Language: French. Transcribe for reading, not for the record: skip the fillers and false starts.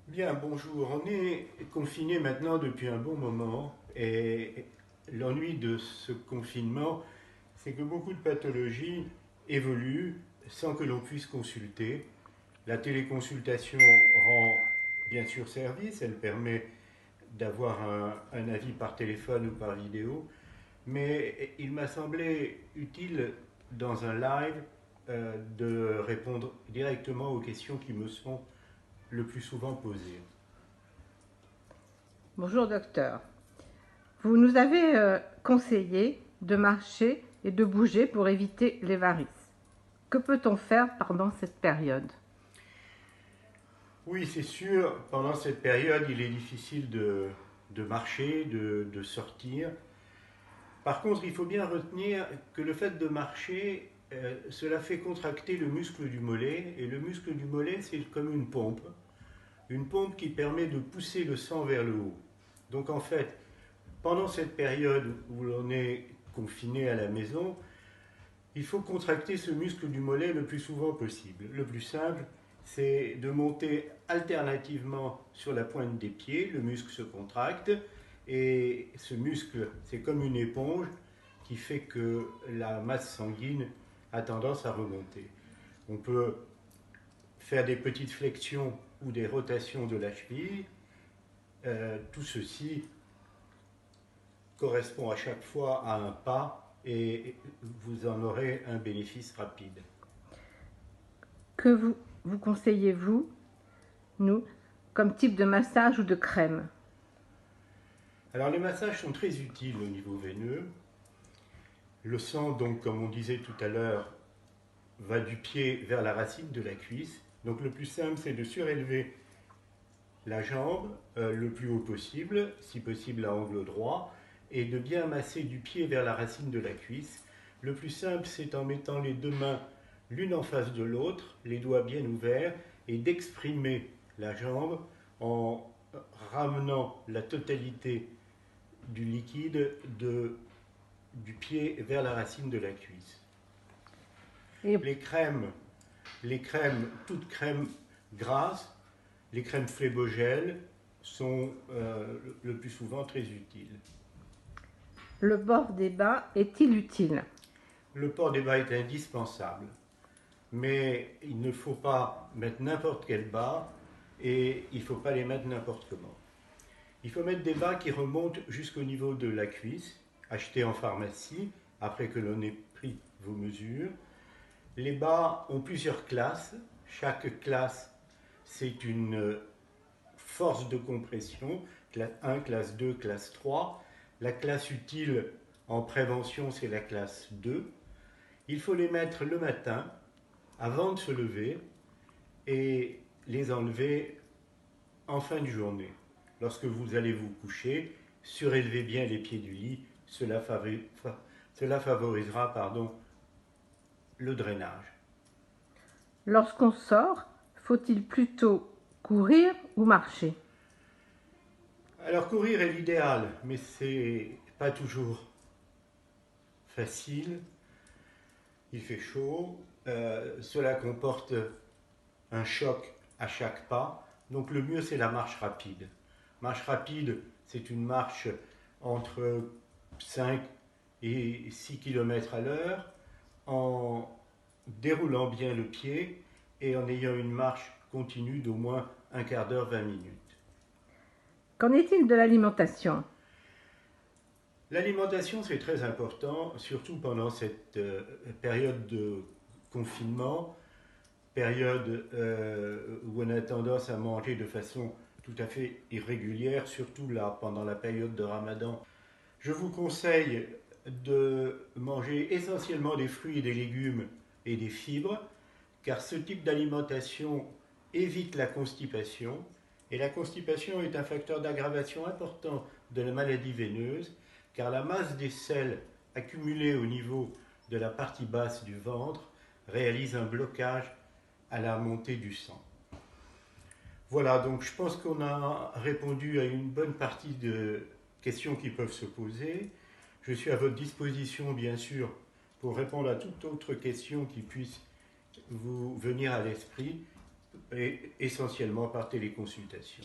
Bien, bonjour. On est confiné maintenant depuis un bon moment et l'ennui de ce confinement, c'est que beaucoup de pathologies évoluent sans que l'on puisse consulter. La téléconsultation rend bien sûr service, elle permet d'avoir un avis par téléphone ou par vidéo, mais il m'a semblé utile dans un live de répondre directement aux questions qui me sont le plus souvent posées. Bonjour docteur. Vous nous avez conseillé de marcher et de bouger pour éviter les varices. Que peut-on faire pendant cette période? Oui, c'est sûr, pendant cette période, il est difficile de marcher, de sortir. Par contre, il faut bien retenir que le fait de marcher, cela fait contracter le muscle du mollet, et le muscle du mollet, c'est comme une pompe qui permet de pousser le sang vers le haut. Donc en fait, pendant cette période où l'on est confiné à la maison, il faut contracter ce muscle du mollet le plus souvent possible. Le plus simple, c'est de monter alternativement sur la pointe des pieds, le muscle se contracte, et ce muscle, c'est comme une éponge qui fait que la masse sanguine a tendance à remonter. On peut faire des petites flexions ou des rotations de la cheville. Tout ceci correspond à chaque fois à un pas et vous en aurez un bénéfice rapide. Que vous conseillez-vous, nous, comme type de massage ou de crème? Alors les massages sont très utiles au niveau veineux. Le sang, donc, comme on disait tout à l'heure, va du pied vers la racine de la cuisse. Donc le plus simple, c'est de surélever la jambe le plus haut possible, si possible à angle droit, et de bien masser du pied vers la racine de la cuisse. Le plus simple, c'est en mettant les deux mains l'une en face de l'autre, les doigts bien ouverts, et d'exprimer la jambe en ramenant la totalité du liquide du pied vers la racine de la cuisse. Et Les crèmes, toutes crèmes grasses, les crèmes phlébogènes sont le plus souvent très utiles. le bord des bas est-il utile? Le port des bas est indispensable, mais il ne faut pas mettre n'importe quel bas et il ne faut pas les mettre n'importe comment. Il faut mettre des bas qui remontent jusqu'au niveau de la cuisse, achetés en pharmacie après que l'on ait pris vos mesures. Les bas ont plusieurs classes. Chaque classe, c'est une force de compression, classe 1, classe 2, classe 3. La classe utile en prévention, c'est la classe 2. Il faut les mettre le matin, avant de se lever, et les enlever en fin de journée. Lorsque vous allez vous coucher, surélevez bien les pieds du lit, cela favorisera le drainage. Lorsqu'on sort, faut-il plutôt courir ou marcher? Alors courir est l'idéal, mais c'est pas toujours facile. Il fait chaud, cela comporte un choc à chaque pas, donc le mieux c'est la marche rapide. Marche rapide, c'est une marche entre 5 et 6 km à l'heure en déroulant bien le pied et en ayant une marche continue d'au moins un quart d'heure, 20 minutes. Qu'en est-il de l'alimentation? L'alimentation, c'est très important, surtout pendant cette période de confinement, période où on a tendance à manger de façon tout à fait irrégulière, surtout là, pendant la période de Ramadan. Je vous conseille de manger essentiellement des fruits et des légumes et des fibres, car ce type d'alimentation évite la constipation, et la constipation est un facteur d'aggravation important de la maladie veineuse, car la masse des selles accumulées au niveau de la partie basse du ventre réalise un blocage à la montée du sang. Voilà, donc je pense qu'on a répondu à une bonne partie de questions qui peuvent se poser. Je suis à votre disposition, bien sûr, pour répondre à toute autre question qui puisse vous venir à l'esprit. et essentiellement par téléconsultation.